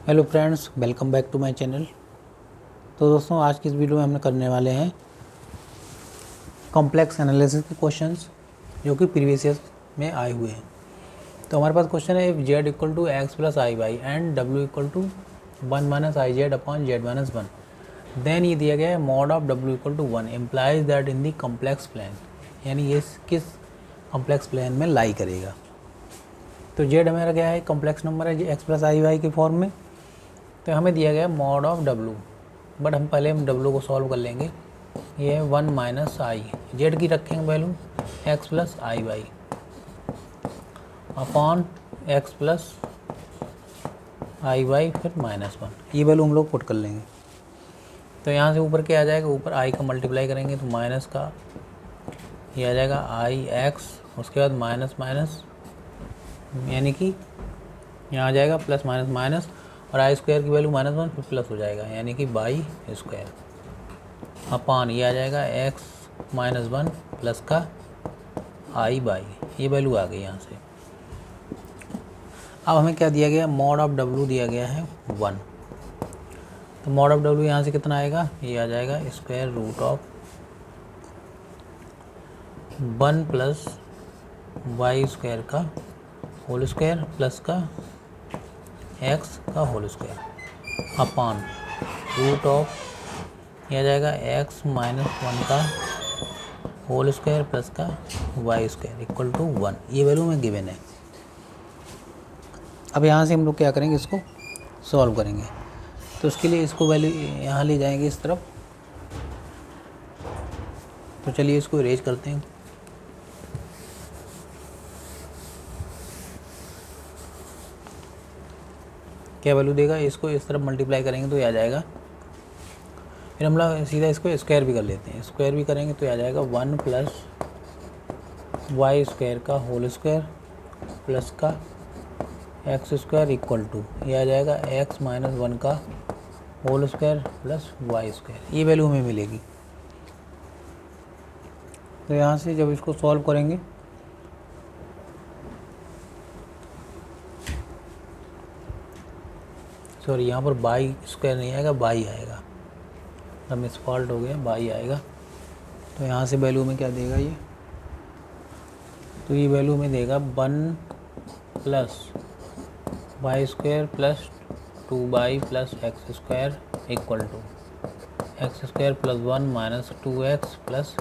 Hello friends, welcome back to my channel. तो दोस्तों, आज की इस वीडियो में हम करने वाले हैं कॉम्प्लेक्स एनालिसिस के क्वेश्चंस जो कि प्रीवियस ईयर में आए हुए हैं। तो हमारे पास क्वेश्चन है, if Z equal to X plus I Y and W equal to 1 minus I Z upon Z minus 1, then ये दिया गया है mod of W equal to 1 implies that in the complex plane, यानी ये किस complex plan में लाई करेगा। तो जेड हमारा क्या है, कॉम्प्लेक्स नंबर है एक्स प्लस आई वाई के फॉर्म में। तो हमें दिया गया मॉड ऑफ डब्लू, बट हम पहले डब्लू को सॉल्व कर लेंगे। ये है 1 माइनस आई, जेड की रखेंगे value X plus I Y upon x plus I Y फिर -1, ये वैल्यू हम लोग पुट कर लेंगे। तो यहाँ से ऊपर क्या आ जाएगा, ऊपर आई का मल्टीप्लाई करेंगे तो माइनस का ये आ जाएगा आई एक्स, उसके बाद माइनस माइनस यानी कि यहाँ आ जाएगा प्लस माइनस माइनस, और आई स्क्वायर की वैल्यू -1 फिर प्लस हो जाएगा यानी कि बाई स्क्वायर अपान ये आ जाएगा एक्स -1 प्लस का आई बाई, ये वैल्यू आ गई यहाँ से। अब हमें क्या दिया गया, मॉड ऑफ डब्लू दिया गया है 1। तो मॉड ऑफ डब्लू यहाँ से कितना आएगा, ये आ जाएगा square root of 1 plus Y square का होल स्क्वायर प्लस का एक्स का whole square upon root of यह आ जाएगा एक्स -1 का होल स्क्वायर प्लस का वाई स्क्वायर इक्वल टू 1, ये वैल्यू में गिवन है। अब यहाँ से हम लोग क्या करेंगे, इसको सॉल्व करेंगे। तो उसके लिए इसको वैल्यू यहाँ ले जाएंगे इस तरफ। तो चलिए इसको इरेज करते हैं। क्या वैल्यू देगा, इसको इस तरफ मल्टीप्लाई करेंगे तो ये आ जाएगा। फिर हम लोग सीधा इसको स्क्वायर भी कर लेते हैं, स्क्वायर भी करेंगे तो ये आ जाएगा 1 प्लस वाई स्क्वायर का होल स्क्वायर प्लस का एक्स स्क्वायर इक्वल टू ये आ जाएगा एक्स -1 का whole square plus Y square, ये वैल्यू हमें मिलेगी। तो यहाँ से जब इसको सॉल्व करेंगे सॉरी यहाँ पर बाई स्क्वायर नहीं आएगा, बाई आएगा, तब मिस फॉल्ट हो गया, बाई आएगा। तो यहाँ से वैल्यू में क्या देगा ये, तो ये वैल्यू में देगा 1 plus Y square plus 2y plus X square equal to x square plus 1 minus 2x plus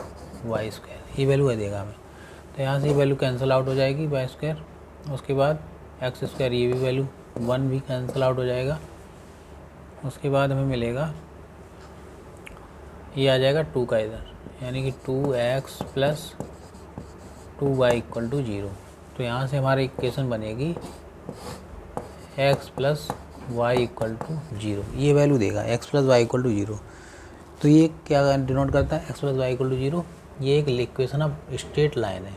Y square, ये वैल्यू है देगा हमें। तो यहाँ से ये वैल्यू कैंसिल आउट हो जाएगी वाई स्क्वायर, उसके बाद एक्स स्क्वायर ये भी वैल्यू 1 भी कैंसिल आउट हो जाएगा। उसके बाद हमें मिलेगा ये आ जाएगा 2 का इधर, यानी कि 2x plus 2y equal to 0। तो यहाँ से हमारी इक्वेशन बनेगी x plus Y equal to 0, ये वैल्यू देगा x plus Y equal to 0। तो ये क्या डिनोट करता है, x plus Y equal to 0, ये एक इक्वेशन ऑफ स्ट्रेट लाइन है,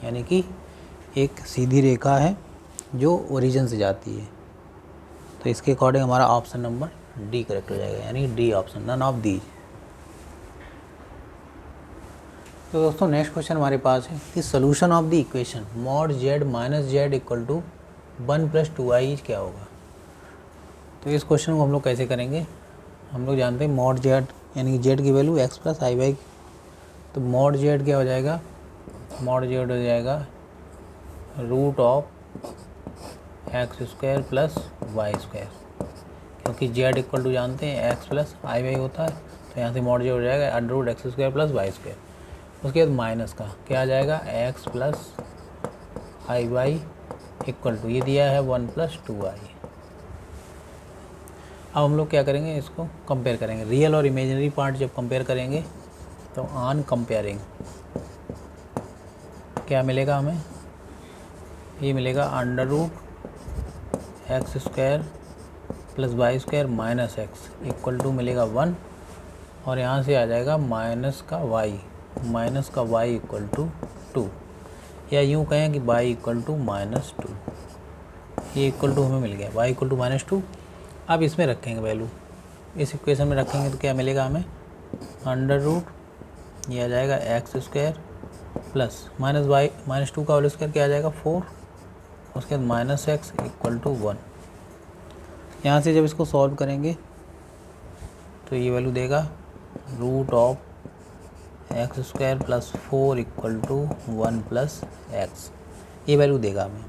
यानी कि एक सीधी रेखा है जो ओरिजिन से जाती है। तो इसके अकॉर्डिंग हमारा ऑप्शन नंबर डी करेक्ट हो जाएगा, यानी D option, none of these. तो दोस्तों नेक्स्ट क्वेश्चन हमारे पास है कि solution of the equation mod Z minus Z equal to 1 plus 2i क्या होगा। तो इस क्वेश्चन को हम लोग कैसे करेंगे, हम लोग जानते हैं मॉड जेड यानी कि जेड की value X plus I Y. तो मॉड जेड क्या हो जाएगा, मॉड जेड हो जाएगा root of X square plus Y square, क्योंकि जेड इक्वल टू जानते हैं एक्स प्लस आई वाई होता है। तो यहाँ से मॉड जेड हो जाएगा under root X square plus Y square, उसके बाद माइनस का क्या आ जाएगा X plus I Y equal to ये दिया है 1 प्लस 2i। अब हम लोग क्या करेंगे, इसको कंपेयर करेंगे, रियल और इमेजिनरी पार्ट जब कंपेयर करेंगे तो ऑन कंपेयरिंग क्या मिलेगा हमें, ये मिलेगा under root X square plus Y square minus X equal to मिलेगा 1, और यहाँ से आ जाएगा माइनस का वाई इक्वल टू 2, या यूँ कहें कि y इक्वल टू -2, ये इक्वल टू हमें मिल गया y इक्वल टू -2। अब इसमें रखेंगे वैल्यू, इस इक्वेशन में रखेंगे तो क्या मिलेगा हमें, अंडर रूट ये आ जाएगा एक्स स्क्वायर प्लस -2 का होल स्क्वायर क्या आ जाएगा 4, उसके बाद -x इक्वल टू 1, यहाँ से जब इसको सॉल्व करेंगे तो ये वैल्यू देगा root of X square plus 4 equal to 1 plus X, ये वैल्यू देगा हमें।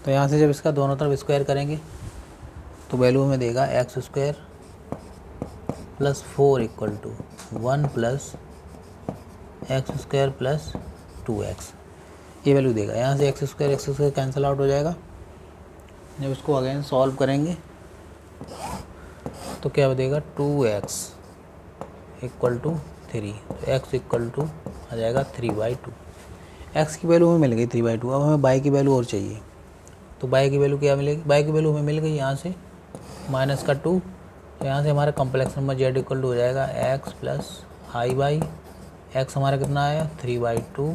तो यहाँ से जब इसका दोनों तरफ स्क्वायर करेंगे तो वैल्यू हमें देगा X square plus 4 equal to 1 plus X square plus 2x, ये वैल्यू देगा। यहाँ से एक्स स्क्वायर कैंसिल आउट हो जाएगा। जब इसको अगेन सॉल्व करेंगे तो क्या देगा 2x इक्वल टू 3, तो x इक्वल टू आ जाएगा 3/2। x की वैल्यू हमें मिल गई 3/2। अब हमें y की वैल्यू और चाहिए, तो y की वैल्यू क्या मिलेगी? y की वैल्यू हमें मिल गई यहाँ से -2, तो यहाँ से हमारा complex number z equal to हो जाएगा x प्लस i/, x हमारा कितना आया 3/2,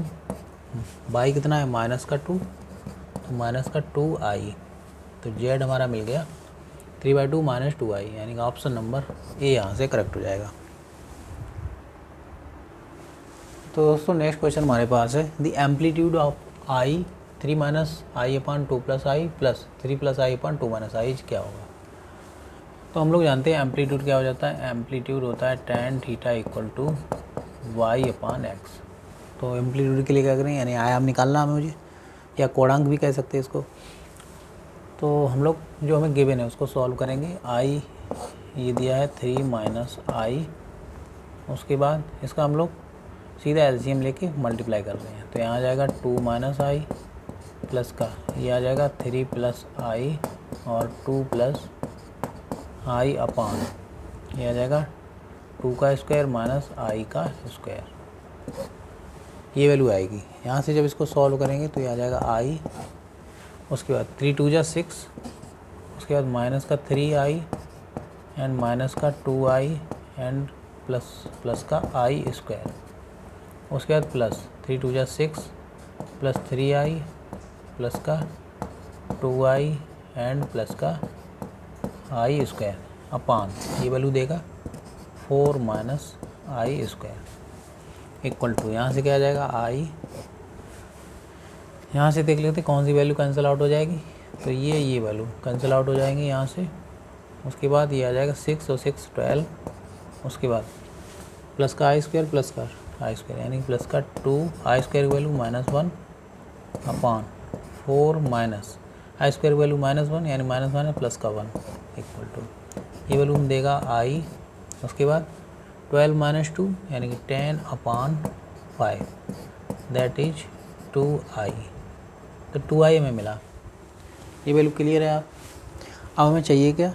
y कितना है -2, तो -2i, तो z हमारा मिल गया 3/2 - 2i, यानी कि ऑप्शन नंबर ए यहाँ से करेक्ट हो जाएगा। तो दोस्तों नेक्स्ट क्वेश्चन हमारे पास है the amplitude of i 3 - i/2 + i plus 3 + i/2 - i क्या होगा? तो हम लोग जानते हैं एम्पलीट्यूड क्या हो जाता है। एम्पलीट्यूड होता है tan theta equal to y/x। तो एम्पलीट्यूड के लिए क्या करें, यानी आयाम निकालना हमें मुझे, या कोणांक भी कह सकते हैं इसको। तो हम लोग जो हमें गिवन है उसको सॉल्व करेंगे। i ये दिया है 3 - i, उसके बाद इसका हम लोग सीधा एलसीएम लेके मल्टीप्लाई कर रहे हैं, तो यहाँ आ जाएगा 2 - i प्लस का ये आ जाएगा 3 + i और 2 + i अपान ये आ जाएगा 2 का स्क्वायर माइनस i का स्क्वायर, ये वैल्यू आएगी। यहाँ से जब इसको सॉल्व करेंगे तो ये आ जाएगा i, उसके बाद 3 × 2 = 6, उसके बाद माइनस का 3i एंड माइनस का 2i एंड प्लस का i स्क्वायर, उसके बाद प्लस 3 × 2 = 6 प्लस 3i प्लस का 2i एंड प्लस का i स्क्वायर अपान ये वैल्यू देगा 4 - i स्क्वायर इक्वल टू, यहाँ से क्या आ जाएगा i, यहाँ से देख लेते कौन सी वैल्यू कैंसिल आउट हो जाएगी, तो ये वैल्यू कैंसिल आउट हो जाएंगी यहाँ से। उसके बाद ये आ जाएगा 6 और 6 12, उसके बाद प्लस का i स्क्वायर प्लस का i स्क्वायर, यानी प्लस का 2i स्क्वायर की value -1 upon 4 minus i square की वैल्यू -1 यानी -1 प्लस का 1 इक्वल टू ये वैल्यू देगा i। उसके बाद 12 - 2 यानी कि 10/5 दैट इज 2i, तो 2i हमें मिला। ये वैल्यू क्लियर है आप। अब हमें चाहिए क्या,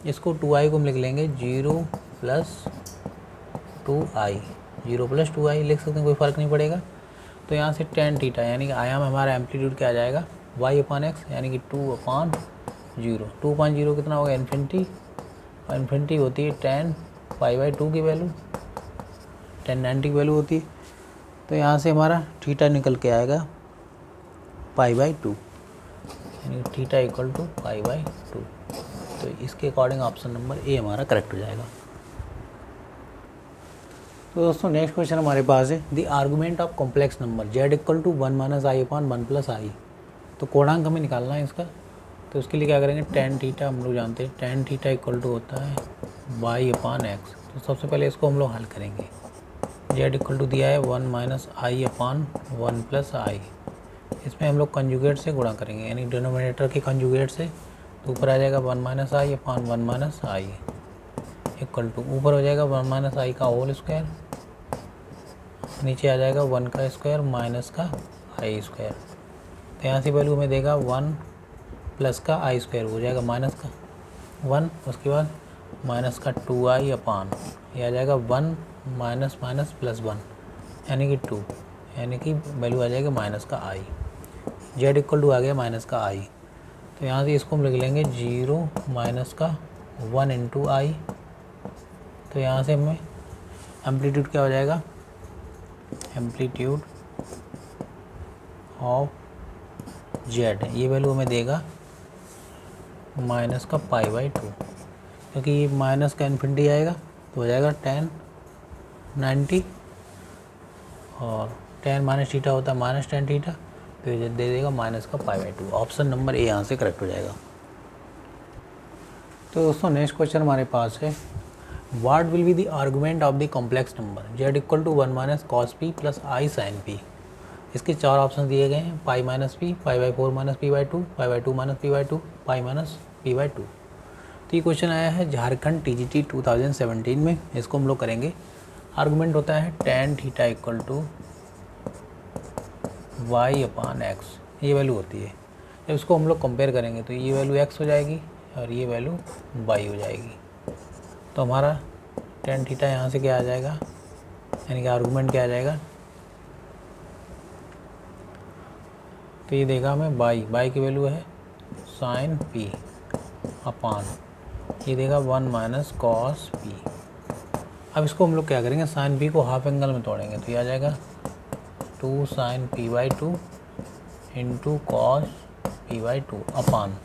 इसको 2i को हम लिख लेंगे 0 + 2i, 0 + 2i लिख सकते हैं, कोई फ़र्क नहीं पड़ेगा। तो यहाँ से tan थीटा यानी कि आयाम हमारा एम्पलीट्यूड क्या आ जाएगा y/x यानी कि 2/0, 2/0 कितना होगा इन्फिनिटी, और इन्फिनिटी होती है tan π/2 की वैल्यू, tan 90 की वैल्यू होती है। तो यहाँ से हमारा थीटा निकल के आएगा π/2 यानी थीटा इक्वल टू π/2, तो इसके अकॉर्डिंग ऑप्शन नंबर ए हमारा करेक्ट हो जाएगा। तो दोस्तों नेक्स्ट क्वेश्चन हमारे पास है the argument of complex number z equal to 1 - i/1 + i। तो कोणांक हमें निकालना है इसका, तो उसके लिए क्या करेंगे tan थीटा हम लोग जानते हैं, tan थीटा इक्वल टू होता है y/x। तो सबसे पहले इसको हम लोग हल करेंगे। z इक्वल टू दिया है 1 - i/1 + i, इसमें हम लोग कंजुगेट से गुणा करेंगे, यानी डिनोमिनेटर के कंजुगेट से, तो ऊपर आ जाएगा 1 - i/1 - i इक्वल टू ऊपर हो जाएगा 1 - i का होल स्क्वायर, नीचे आ जाएगा 1 का स्क्वायर माइनस का i स्क्वायर। तो यहाँ से वैल्यू हमें देगा 1 प्लस का i स्क्वायर हो जाएगा माइनस का 1, उसके बाद माइनस का 2i अपान ये आ जाएगा 1 माइनस माइनस प्लस 1 यानी कि 2, यानी कि वैल्यू आ जाएगी माइनस का i। z इक्वल टू आ गया माइनस का i, तो यहाँ से इसको हम लिख लेंगे 0 माइनस का 1 × i। तो यहाँ से हमें एम्पलीट्यूड क्या हो जाएगा, एम्पलीट्यूड ऑफ z ये वैल्यू हमें देगा माइनस का π/2, क्योंकि ये माइनस का इन्फिनिटी आएगा तो हो जाएगा tan 90 और tan माइनस थीटा होता है -tan थीटा, तो ये दे देगा माइनस का π/2। ऑप्शन नंबर ए यहाँ से करेक्ट हो जाएगा। तो दोस्तों नेक्स्ट क्वेश्चन हमारे पास है, what will be the argument of the complex number Z equal to 1 minus cos P plus I sine P. इसके 4 ऑप्शन दिए गए हैं, pi minus P, pi by 4 minus P by 2, pi by 2 minus P by 2, pi minus P by 2। तो ये question आया है Jharkhand TGT 2017 में। इसको हम लोग करेंगे। आर्गुमेंट होता है tan theta equal to Y upon X, ये वैल्यू होती है। जब इसको हम लोग कंपेयर करेंगे तो ये वैल्यू x हो जाएगी और ये वैल्यू y हो जाएगी। तो हमारा tan थीटा यहाँ से क्या आ जाएगा, यानी कि आर्गुमेंट क्या आ जाएगा, तो ये देगा हमें y की वैल्यू है साइन p अपान, ये देगा 1 माइनस कॉस p। अब इसको हम लोग क्या करेंगे, साइन p को हाफ एंगल में तोड़ेंगे तो ये आ जाएगा 2 sine p by 2 into cos p by 2 upon,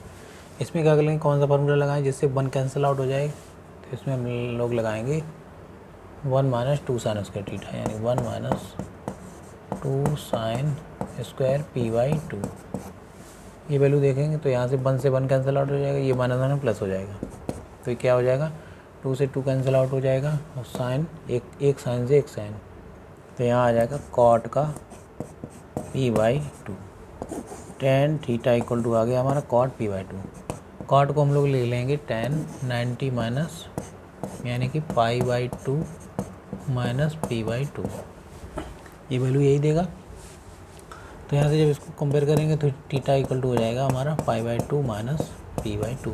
इसमें क्या करेंगे, कौन सा फार्मूला लगाएं जिससे 1 कैंसिल आउट हो जाए, तो इसमें हम लोग लगाएंगे 1 माइनस 2 साइन स्क्वायर थीटा, यानी 1 minus 2 sine square p by 2। ये वैल्यू देखेंगे तो यहाँ से 1 से 1 कैंसिल आउट हो जाएगा, ये माइनस माइनस प्लस हो जाएगा, तो ये क्या हो जाएगा, 2 से 2 कैंसिल आउट हो जाएगा और साइन एक साइन से एक साइन, तो यहाँ आ जाएगा कॉट का p by 2। tan theta equal to आ गया हमारा कॉट p बाई 2। कॉट को हम लोग ले लेंगे tan 90 माइनस, यानी कि पाई बाई 2 माइनस p बाई 2, ये वैल्यू यही देगा। तो यहाँ से जब इसको कंपेयर करेंगे तो थीटा इक्वल टू हो जाएगा हमारा पाई बाई 2 माइनस p बाई 2।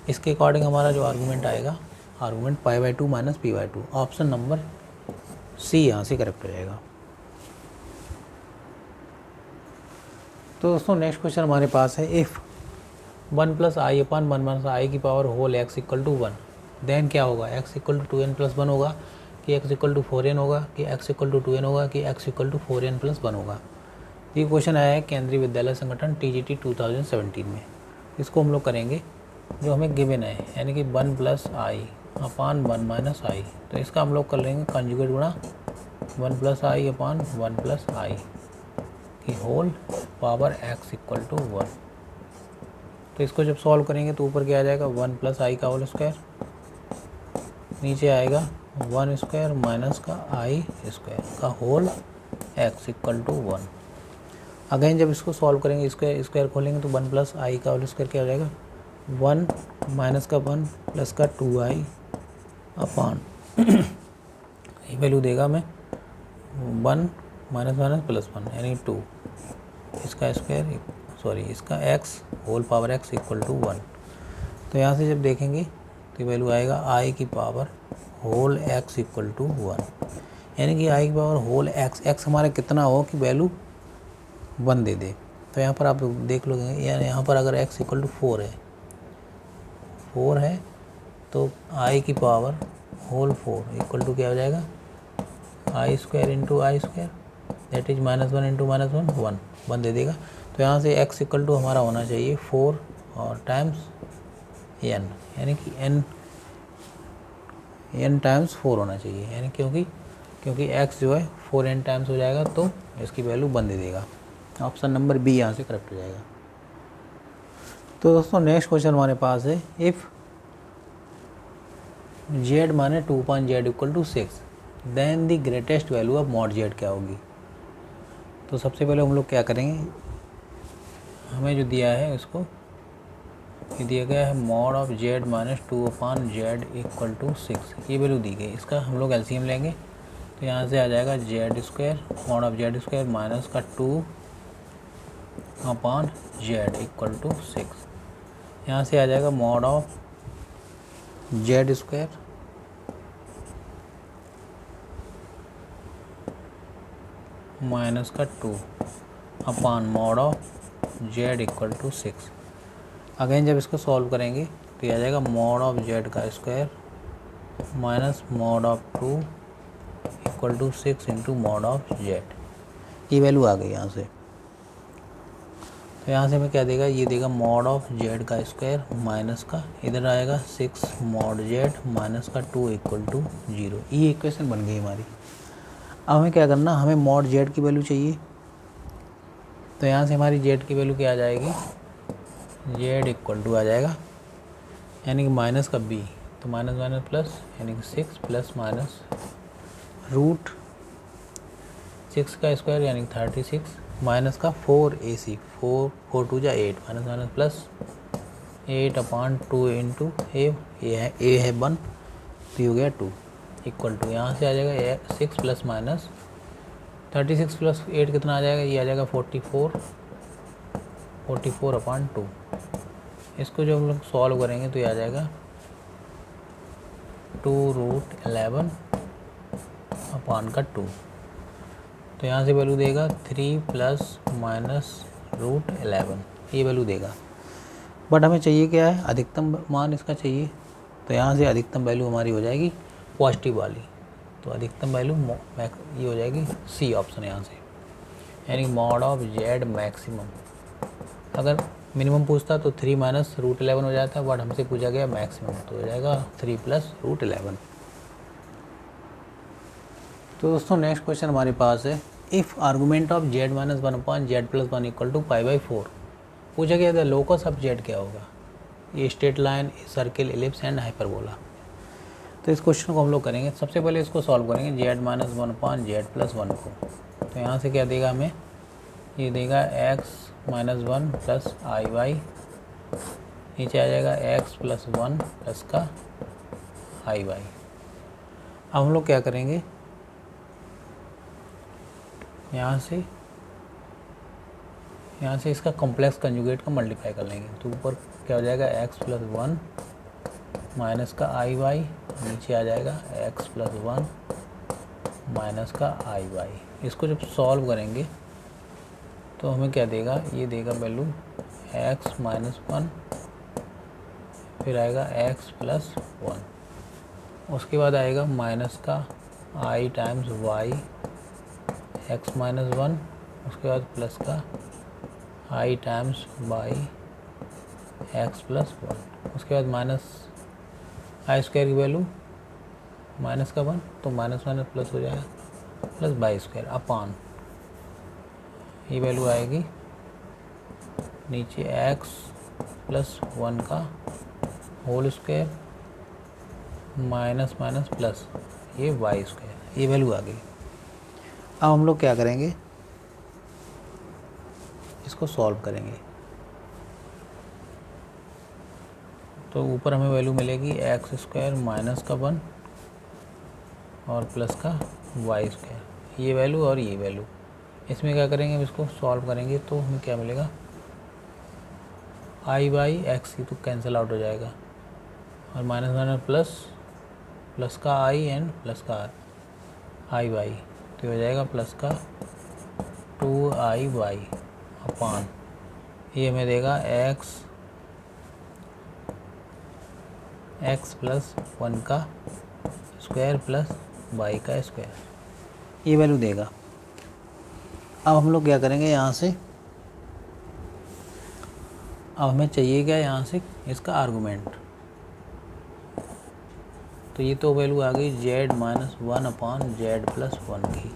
इसके अकॉर्डिंग हमारा जो आर्गूमेंट आएगा, argument pi by 2 minus p by 2, option number C यहाँ से करेक्ट हो जाएगा। तो दोस्तों नेक्स्ट क्वेश्चन हमारे पास है, if 1 plus i upon 1 minus i की power whole x equal to 1, then क्या होगा, x equal to 2n plus 1 होगा कि x इक्वल टू 4n होगा कि x इक्वल टू 2n होगा कि x equal to 4n plus 1 होगा। ये क्वेश्चन आया है केंद्रीय विद्यालय संगठन TGT 2017 में। इसको हम लोग करेंगे, जो हमें गिवन है, यानी कि 1 प्लस आई अपान 1 माइनस आई, तो इसका हम लोग कर लेंगे कंजुगेट गुणा 1 plus i upon 1 plus I की whole power x equal to 1। तो इसको जब सॉल्व करेंगे तो ऊपर क्या आ जाएगा, 1 प्लस आई का होल स्क्वायर, नीचे आएगा 1 स्क्वायर माइनस का आई स्क्वायर का whole x equal to 1। Again जब इसको सॉल्व करेंगे, स्क्वायर खोलेंगे तो 1 प्लस आई का होल स्क्वायर क्या हो जाएगा, 1 माइनस का 1 प्लस का 2i अपान, ये वैल्यू देगा हमें 1 माइनस माइनस प्लस 1 यानी 2, इसका स्क्वायर इसका x whole power x equal to 1। तो यहाँ से जब देखेंगे तो वैल्यू आएगा i की power whole x equal to 1, यानी कि i की पावर होल x हमारा कितना हो कि वैल्यू 1 दे दे। तो यहाँ पर आप देख लोगे, यानी यहाँ पर अगर x इक्वल टू 4 है तो i की पावर होल 4 इक्वल टू क्या हो जाएगा, i square into i square, that is -1 into -1 1 दे देगा। तो यहाँ से x इक्वल टू हमारा होना चाहिए 4 और टाइम्स n, यानी कि n टाइम्स 4 होना चाहिए, यानी क्योंकि x जो है 4n टाइम्स हो जाएगा तो इसकी वैल्यू 1 दे देगा। ऑप्शन नंबर बी यहाँ से करेक्ट हो जाएगा। तो दोस्तों नेक्स्ट क्वेश्चन हमारे पास है, इफ़ z माने 2 upon z equal to 6, then the greatest value of mod z क्या होगी। तो सबसे पहले हम लोग क्या करेंगे, हमें जो दिया है उसको, ये दिया गया है mod of z minus 2 upon z equal to 6, ये वैल्यू दी गई। इसका हम लोग एलसीएम लेंगे तो यहाँ से आ जाएगा z square mod of z square minus का 2 अपॉन z इक्वल टू 6, यहाँ से आ जाएगा mod of z square minus का 2 upon mod of z equal to 6। Again जब इसको सॉल्व करेंगे तो ये आ जाएगा मॉड ऑफ z का square minus mod of 2 equal to 6 into mod of z, ये वैल्यू आ गई यहाँ से। तो यहाँ से हमें क्या देगा, ये देगा मॉड ऑफ z का स्क्वायर माइनस का, इधर आएगा 6 मॉड z माइनस का 2 इक्वल टू 0, ये इक्वेशन बन गई हमारी। अब हमें क्या करना, हमें मॉड z की वैल्यू चाहिए। तो यहाँ से हमारी z की वैल्यू क्या आ जाएगी, z इक्वल टू आ जाएगा यानी कि माइनस का b, तो माइनस माइनस प्लस यानी कि 6 प्लस माइनस रूट 6 का स्क्वायर यानी कि 36 माइनस का 4ac, 4 2 जा 8 माइनस माइनस प्लस 8/2 इंटू ए है 1, तो ये हो गया 2 इक्वल टू, यहाँ से आ जाएगा 6 प्लस माइनस 36 प्लस 8 कितना आ जाएगा, ये आ जाएगा 44/2। इसको जब हम लोग सॉल्व करेंगे तो ये आ जाएगा 2√11/2। तो यहाँ से वैल्यू देगा 3 प्लस माइनस √11, ये वैल्यू देगा। बट हमें चाहिए क्या है, अधिकतम मान इसका चाहिए। तो यहाँ से अधिकतम वैल्यू हमारी हो जाएगी पॉजिटिव वाली, तो अधिकतम वैल्यू ये हो जाएगी सी ऑप्शन यहाँ से, यानी मॉड ऑफ जेड मैक्सिमम। अगर मिनिमम पूछता तो 3 माइनस √11 हो जाता, बट हमसे पूछा गया मैक्सिमम, तो हो जाएगा 3 प्लस √11। तो दोस्तों नेक्स्ट क्वेश्चन हमारे पास है, if argument of z minus 1/z+1 equal to π/4। पूछा गया था लोकस ऑफ जेड क्या होगा, ये straight line, circle, ellipse and hyperbola. तो इस क्वेश्चन को हम लोग करेंगे, सबसे पहले इसको सॉल्व करेंगे जेड माइनस 1/z+1 को। तो यहाँ से क्या देगा हमें, ये देगा x माइनस 1 प्लस IY, नीचे आ जाएगा x प्लस 1 प्लस का IY। अब हम लोग क्या करेंगे, यहाँ से इसका कॉम्प्लेक्स कंजुगेट का मल्टीप्लाई कर लेंगे, तो ऊपर क्या हो जाएगा x प्लस 1 माइनस का IY, नीचे आ जाएगा x प्लस 1 माइनस का IY। इसको जब सॉल्व करेंगे तो हमें क्या देगा, ये देगा वैल्यू x माइनस 1, फिर आएगा x प्लस 1, उसके बाद आएगा माइनस का I times y x minus 1, उसके बाद प्लस का I times y x plus 1, उसके बाद माइनस आई स्क्वायर की वैल्यू माइनस का 1, तो माइनस माइनस प्लस हो जाएगा प्लस बाई स्क्वायर अपान, ये वैल्यू आएगी नीचे x प्लस 1 का whole square minus minus plus ये वाई स्क्वायर, ये वैल्यू आ गई। अब हम लोग क्या करेंगे, इसको सॉल्व करेंगे। तो ऊपर हमें वैल्यू मिलेगी x स्क्वायर माइनस का 1 और प्लस का वाई स्क्वायर, ये वैल्यू और ये वैल्यू। इसमें क्या करेंगे, इसको सॉल्व करेंगे तो हमें क्या मिलेगा, I/x की तो कैंसिल आउट हो जाएगा, और माइनस माइनस प्लस का i एंड प्लस का I/y, तो हो जाएगा प्लस का 2I/y अपान, ये हमें देगा x प्लस 1 का स्क्वायर प्लस y का स्क्वायर, ये वैल्यू देगा। अब हम लोग क्या करेंगे, यहाँ से अब हमें चाहिए क्या, यहाँ से इसका आर्गूमेंट। तो ये तो वैल्यू आ गई z माइनस 1/z+1 की,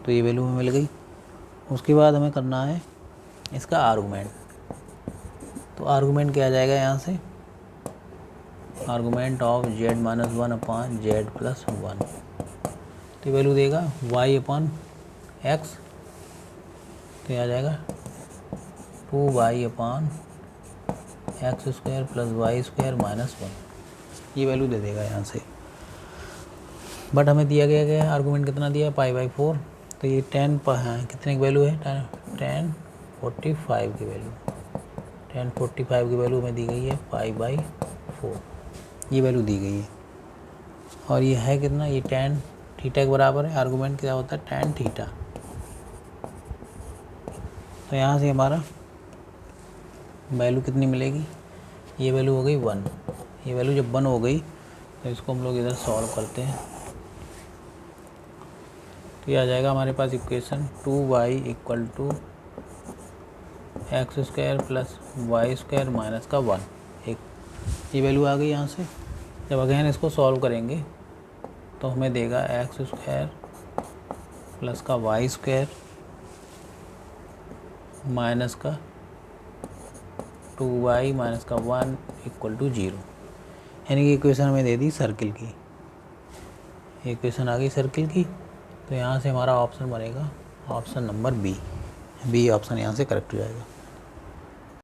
तो ये वैल्यू हमें मिल गई। उसके बाद हमें करना है इसका आर्गूमेंट। तो आर्गूमेंट क्या आ जाएगा, यहाँ से argument of z minus 1/z+1, तो वैल्यू देगा y/x, तो ये आ जाएगा 2y/x square plus Y square minus 1, ये वैल्यू दे देगा यहाँ से। बट हमें दिया गया है आर्गूमेंट कितना दिया है, π/4, तो ये 10 कितने की वैल्यू है, 1045 की वैल्यू, 1045 की वैल्यू हमें दी गई है π/4, ये वैल्यू दी गई है। और ये है कितना, ये tan थीटा के बराबर है, आर्गूमेंट क्या होता है tan थीटा। तो यहाँ से हमारा वैल्यू कितनी मिलेगी, ये वैल्यू हो गई 1। ये वैल्यू जब 1 हो गई तो इसको हम लोग इधर सॉल्व करते हैं, तो ये आ जाएगा हमारे पास equation 2y equal to x square plus Y square minus का 1, एक ये वैल्यू आ गई। यहाँ से जब अगेन इसको सॉल्व करेंगे तो हमें देगा एक्स स्क्वायर प्लस का वाई स्क्वायर माइनस का 2y माइनस का 1 इक्वल टू 0, यानी कि इक्वेशन हमें दे दी सर्किल की, इक्वेशन आ गई सर्किल की। तो यहाँ से हमारा ऑप्शन बनेगा option number B, B option यहाँ से करेक्ट हो जाएगा।